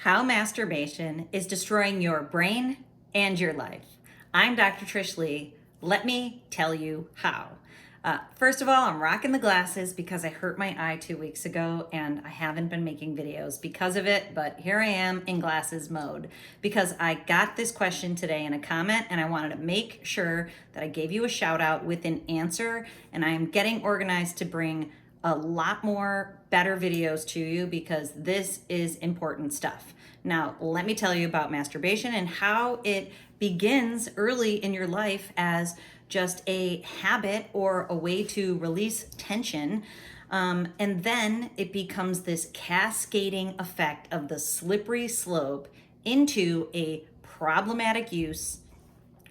How masturbation is destroying your brain and your life. I'm Dr. Trish Leigh. Let me tell you how. First of all, I'm rocking the glasses because I hurt my eye 2 weeks ago and I haven't been making videos because of it, but here I am in glasses mode because I got this question today in a comment and I wanted to make sure that I gave you a shout out with an answer, and I'm getting organized to bring a lot more better videos to you because this is important stuff. Now, let me tell you about masturbation and how it begins early in your life as just a habit or a way to release tension. And then it becomes this cascading effect of the slippery slope into a problematic use,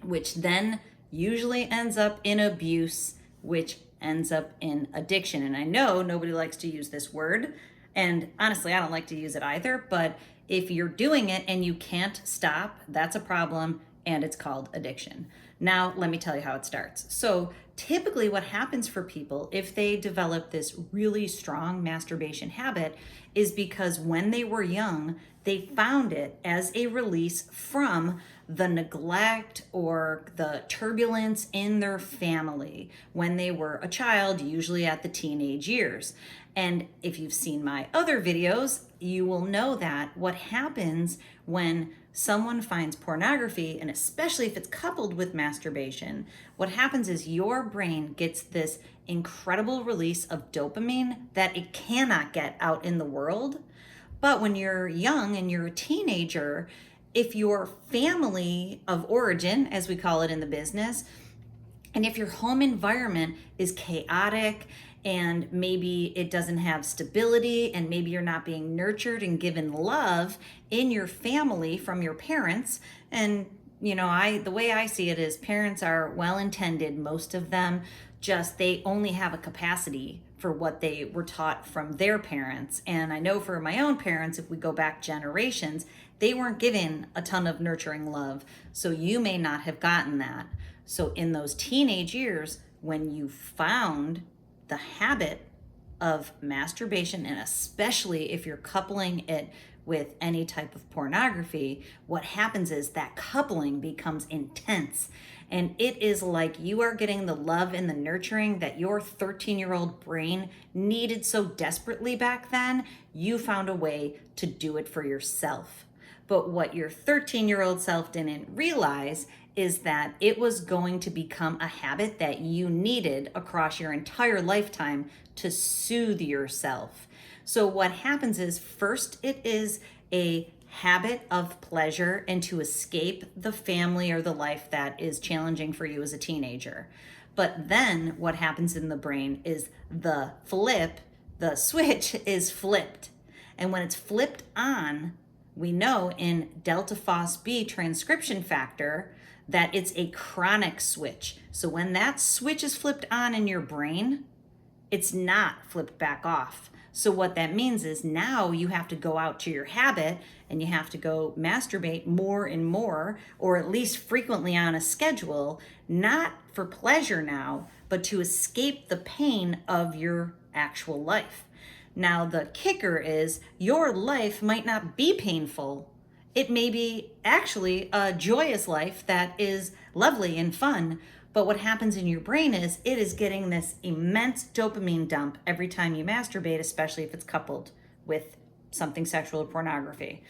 which then usually ends up in abuse, which ends up in addiction. And I know nobody likes to use this word, and honestly, I don't like to use it either, but if you're doing it and you can't stop, that's a problem, and it's called addiction. Now, let me tell you how it starts. So typically what happens for people if they develop this really strong masturbation habit is because when they were young, they found it as a release from the neglect or the turbulence in their family when they were a child, usually at the teenage years. And if you've seen my other videos, you will know that what happens when someone finds pornography, and especially if it's coupled with masturbation, what happens is your brain gets this incredible release of dopamine that it cannot get out in the world. But when you're young and you're a teenager, if your family of origin, as we call it in the business, and if your home environment is chaotic and maybe it doesn't have stability and maybe you're not being nurtured and given love in your family from your parents, and the way I see it is parents are well intended, most of them, just they only have a capacity for what they were taught from their parents. And I know for my own parents, if we go back generations, they weren't given a ton of nurturing love. So you may not have gotten that. So in those teenage years, when you found the habit of masturbation, and especially if you're coupling it with any type of pornography, what happens is that coupling becomes intense. And it is like you are getting the love and the nurturing that your 13-year-old brain needed so desperately back then. You found a way to do it for yourself. But what your 13-year-old self didn't realize is that it was going to become a habit that you needed across your entire lifetime to soothe yourself. So what happens is, first it is a habit of pleasure and to escape the family or the life that is challenging for you as a teenager. But then what happens in the brain is the switch is flipped. And when it's flipped on, we know in delta phos-B transcription factor that it's a chronic switch. So when that switch is flipped on in your brain, it's not flipped back off. So what that means is now you have to go out to your habit and you have to go masturbate more and more, or at least frequently on a schedule, not for pleasure now, but to escape the pain of your actual life. Now, the kicker is your life might not be painful. It may be actually a joyous life that is lovely and fun, but what happens in your brain is it is getting this immense dopamine dump every time you masturbate, especially if it's coupled with something sexual or pornography.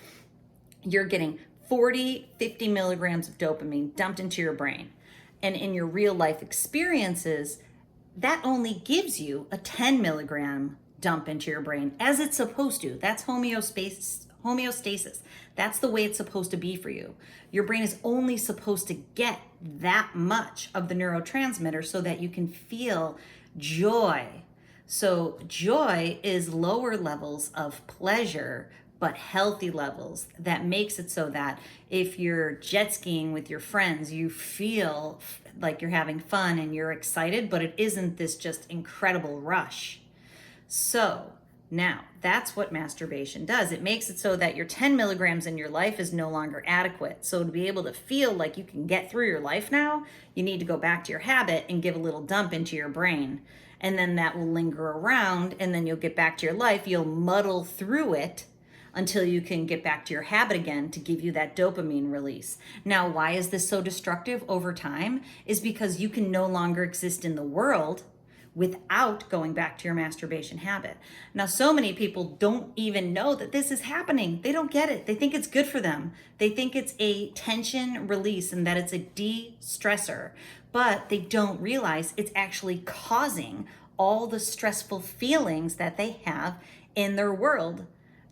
You're getting 40, 50 milligrams of dopamine dumped into your brain. And in your real life experiences, that only gives you a 10 milligram dump into your brain, as it's supposed to. That's homeostasis. That's the way it's supposed to be for you. Your brain is only supposed to get that much of the neurotransmitter so that you can feel joy. So joy is lower levels of pleasure, but healthy levels. That makes it so that if you're jet skiing with your friends, you feel like you're having fun and you're excited, but it isn't this just incredible rush. So now, that's what masturbation does. It makes it so that your 10 milligrams in your life is no longer adequate. So to be able to feel like you can get through your life now, you need to go back to your habit and give a little dump into your brain. And then that will linger around, and then you'll get back to your life. You'll muddle through it until you can get back to your habit again to give you that dopamine release. Now, why is this so destructive over time? Is because you can no longer exist in the world without going back to your masturbation habit. Now, so many people don't even know that this is happening. They don't get it. They think it's good for them. They think it's a tension release and that it's a de-stressor, but they don't realize it's actually causing all the stressful feelings that they have in their world.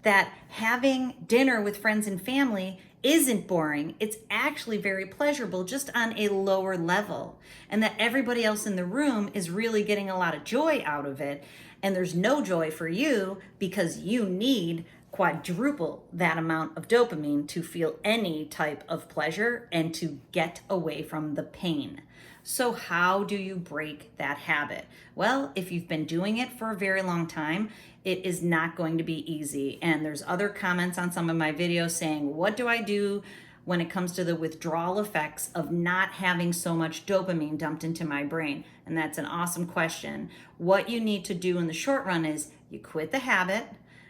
That having dinner with friends and family isn't boring. It's actually very pleasurable, just on a lower level. And that everybody else in the room is really getting a lot of joy out of it. And there's no joy for you because you need quadruple that amount of dopamine to feel any type of pleasure and to get away from the pain. So how do you break that habit? Well, if you've been doing it for a very long time, it is not going to be easy. And there's other comments on some of my videos saying, what do I do when it comes to the withdrawal effects of not having so much dopamine dumped into my brain? And that's an awesome question. What you need to do in the short run is you quit the habit.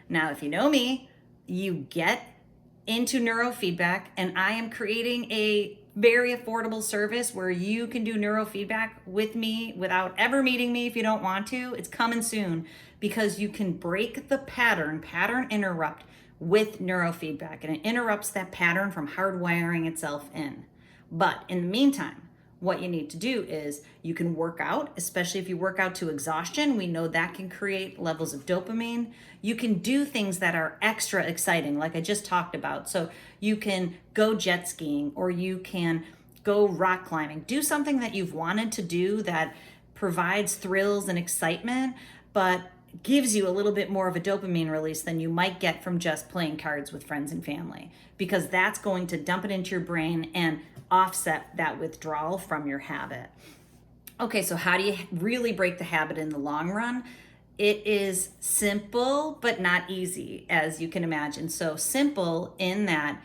Now, if you know me, you get into neurofeedback, and I am creating a very affordable service where you can do neurofeedback with me without ever meeting me if you don't want to. It's coming soon because you can break the pattern interrupt with neurofeedback, and it interrupts that pattern from hardwiring itself in. But in the meantime, what you need to do is you can work out, especially if you work out to exhaustion. We know that can create levels of dopamine. You can do things that are extra exciting, like I just talked about. So you can go jet skiing, or you can go rock climbing. Do something that you've wanted to do that provides thrills and excitement, but gives you a little bit more of a dopamine release than you might get from just playing cards with friends and family, because that's going to dump it into your brain and offset that withdrawal from your habit. Okay, so how do you really break the habit in the long run? It is simple, but not easy, as you can imagine. So simple in that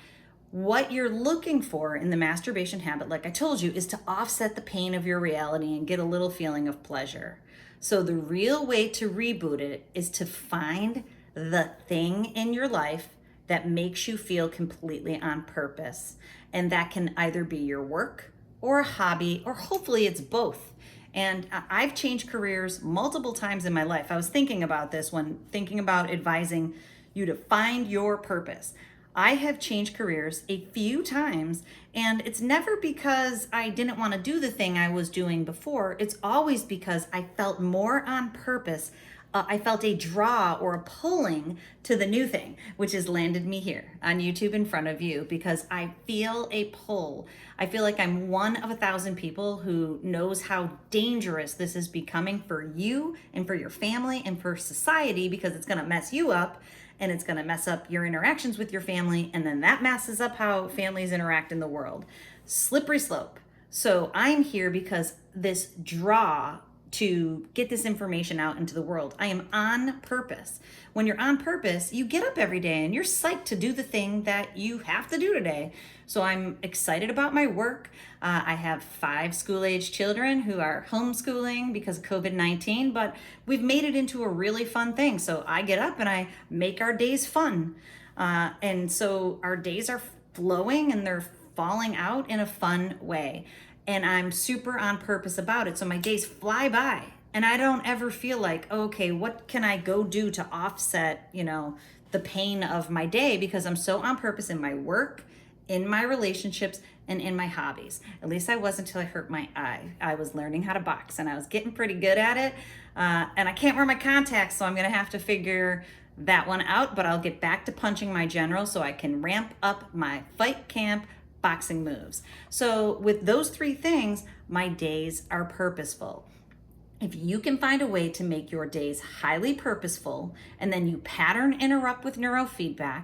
what you're looking for in the masturbation habit, like I told you, is to offset the pain of your reality and get a little feeling of pleasure. So the real way to reboot it is to find the thing in your life that makes you feel completely on purpose. And that can either be your work or a hobby, or hopefully it's both. And I've changed careers multiple times in my life. I was thinking about this when thinking about advising you to find your purpose. I have changed careers a few times, and it's never because I didn't want to do the thing I was doing before. It's always because I felt more on purpose. I felt a draw or a pulling to the new thing, which has landed me here on YouTube in front of you, because I feel a pull. I feel like I'm one of 1,000 people who knows how dangerous this is becoming for you and for your family and for society, because it's going to mess you up. And it's going to mess up your interactions with your family, and then that messes up how families interact in the world. Slippery slope. So I'm here because this draw to get this information out into the world. I am on purpose. When you're on purpose, you get up every day and you're psyched to do the thing that you have to do today. So I'm excited about my work. I have 5 school-age children who are homeschooling because of COVID-19, but we've made it into a really fun thing. So I get up and I make our days fun. And so our days are flowing and they're falling out in a fun way. And I'm super on purpose about it. So my days fly by and I don't ever feel like, okay, what can I go do to offset, the pain of my day? Because I'm so on purpose in my work, in my relationships, and in my hobbies. At least I was until I hurt my eye. I was learning how to box and I was getting pretty good at it. And I can't wear my contacts, so I'm gonna have to figure that one out, but I'll get back to punching my general so I can ramp up my fight camp boxing moves. So with those 3 things, my days are purposeful. If you can find a way to make your days highly purposeful, and then you pattern interrupt with neurofeedback,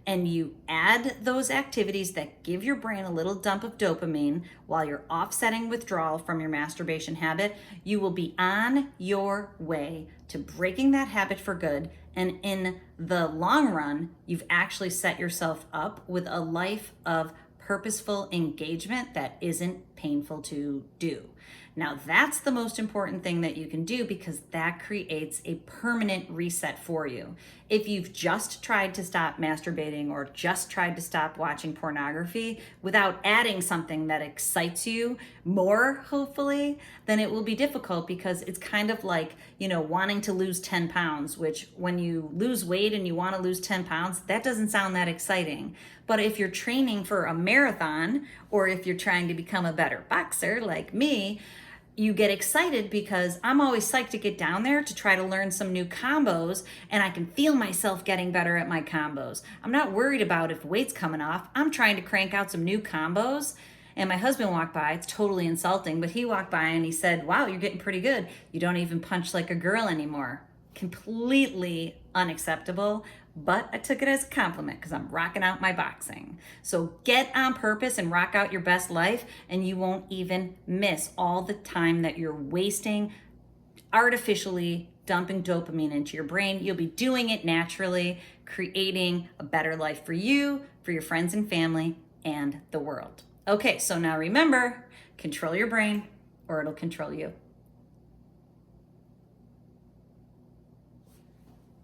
and you add those activities that give your brain a little dump of dopamine while you're offsetting withdrawal from your masturbation habit, you will be on your way to breaking that habit for good. And in the long run, you've actually set yourself up with a life of purposeful engagement that isn't painful to do. Now, that's the most important thing that you can do because that creates a permanent reset for you. If you've just tried to stop masturbating or just tried to stop watching pornography without adding something that excites you more, hopefully, then it will be difficult because it's kind of like, wanting to lose 10 pounds, which when you lose weight and you want to lose 10 pounds, that doesn't sound that exciting. But if you're training for a marathon or if you're trying to become a better boxer like me, you get excited because I'm always psyched to get down there to try to learn some new combos, and I can feel myself getting better at my combos. I'm not worried about if weight's coming off. I'm trying to crank out some new combos. And my husband walked by. It's totally insulting, but he walked by and he said, "Wow, you're getting pretty good. You don't even punch like a girl anymore." Completely unacceptable, but I took it as a compliment because I'm rocking out my boxing. So get on purpose and rock out your best life, and you won't even miss all the time that you're wasting artificially dumping dopamine into your brain. You'll be doing it naturally, creating a better life for you, for your friends and family, and the world. Okay, so now remember, control your brain or it'll control you.